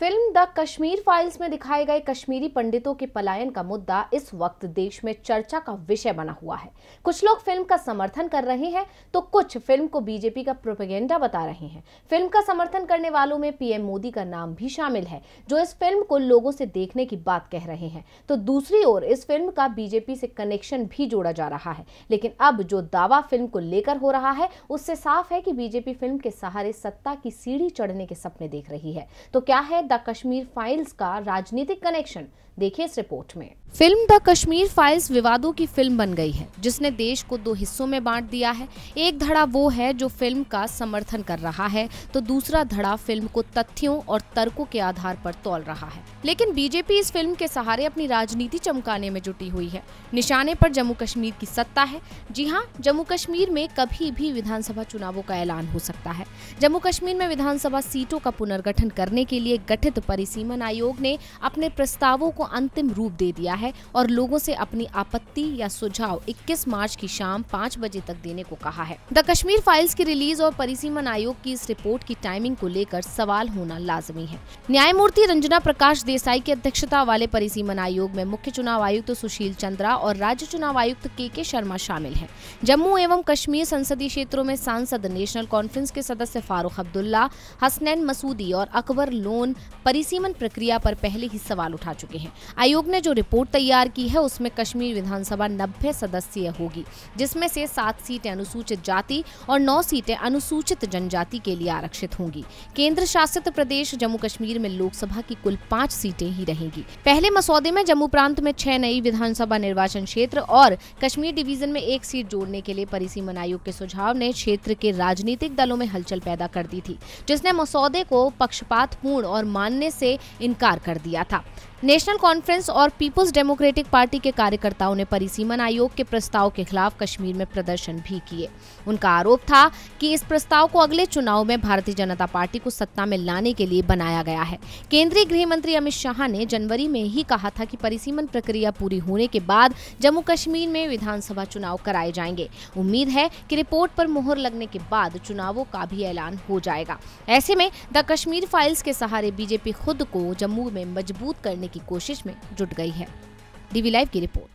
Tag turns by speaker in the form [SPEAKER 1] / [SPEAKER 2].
[SPEAKER 1] Film the Kashmir files में दिखाए गए कश्मीरी पंडितों के पलायन का मुद्दा इस वक्त देश में चर्चा का विषय बना हुआ है। कुछ लोग फिल्म का समर्थन कर रहे हैं तो कुछ फिल्म को बीजेपी का प्रोपेगेंडा बता रहे हैं। फिल्म का समर्थन करने वालों में पीएम मोदी का नाम भी शामिल है, जो इस फिल्म को लोगों से देखने की बात कह रहे हैं। तो दूसरी ओर इस फिल्म का बीजेपी से कनेक्शन भी जोड़ा जा रहा है। लेकिन अब जो दावा फिल्म को लेकर हो रहा है, उससे साफ है कि बीजेपी फिल्म के सहारे सत्ता की सीढ़ी चढ़ने के सपने देख रही है। तो क्या है द कश्मीर फाइल्स का राजनीतिक कनेक्शन? देखिए इस रिपोर्ट में। फिल्म द कश्मीर फाइल्स विवादों की फिल्म बन गई है, जिसने देश को दो हिस्सों में बांट दिया है। एक धड़ा वो है जो फिल्म का समर्थन कर रहा है, तो दूसरा धड़ा फिल्म को तथ्यों और तर्कों के आधार पर तौल रहा है। लेकिन बीजेपी इस फिल्म के सहारे अपनी राजनीति चमकाने में जुटी हुई है। निशाने पर जम्मू कश्मीर की सत्ता है। जी हाँ, जम्मू कश्मीर में कभी भी विधानसभा चुनावों का ऐलान हो सकता है। जम्मू कश्मीर में विधानसभा सीटों का पुनर्गठन करने के लिए गठित परिसीमन आयोग ने अपने प्रस्तावों को अंतिम रूप दे दिया है और लोगों से अपनी आपत्ति या सुझाव 21 मार्च की शाम 5 बजे तक देने को कहा है। द कश्मीर फाइल्स की रिलीज और परिसीमन आयोग की इस रिपोर्ट की टाइमिंग को लेकर सवाल होना लाजमी है। न्यायमूर्ति रंजना प्रकाश देसाई की अध्यक्षता वाले परिसीमन आयोग में मुख्य चुनाव आयुक्त सुशील चंद्रा और राज्य चुनाव आयुक्त के शर्मा शामिल हैं। जम्मू एवं कश्मीर संसदीय क्षेत्रों में सांसद, नेशनल कॉन्फ्रेंस के सदस्य फारूक अब्दुल्ला, हसनैन मसूदी और अकबर लोन परिसीमन प्रक्रिया पर पहले ही सवाल उठा चुके हैं। आयोग ने जो रिपोर्ट तैयार की है, उसमें कश्मीर विधानसभा 90 सदस्यीय होगी, जिसमें से 7 सीटें अनुसूचित जाति और 9 सीटें अनुसूचित जनजाति के लिए आरक्षित होंगी। केंद्र शासित प्रदेश जम्मू कश्मीर में लोकसभा की कुल 5 सीटें ही रहेंगी। पहले मसौदे में जम्मू प्रांत में 6 नई विधानसभा निर्वाचन क्षेत्र और कश्मीर डिवीजन में 1 सीट जोड़ने के लिए परिसीमन आयोग के सुझाव ने क्षेत्र के राजनीतिक दलों में हलचल पैदा कर दी थी, जिसने मसौदे को पक्षपातपूर्ण और मानने से इनकार कर दिया था। नेशनल कॉन्फ्रेंस और पीपुल्स डेमोक्रेटिक पार्टी के कार्यकर्ताओं ने परिसीमन आयोग के प्रस्ताव के खिलाफ कश्मीर में प्रदर्शन भी किए। उनका आरोप था कि इस प्रस्ताव को अगले चुनाव में भारतीय जनता पार्टी को सत्ता में लाने के लिए बनाया गया है। केंद्रीय गृह मंत्री अमित शाह ने जनवरी में ही कहा था कि परिसीमन प्रक्रिया पूरी होने के बाद जम्मू कश्मीर में विधानसभा चुनाव कराए जाएंगे। उम्मीद है कि रिपोर्ट पर मुहर लगने के बाद चुनावों का भी ऐलान हो जाएगा। ऐसे में द कश्मीर फाइल्स के सहारे बीजेपी खुद को जम्मू में मजबूत करने की कोशिश में जुट गई है। डीवी लाइव की रिपोर्ट।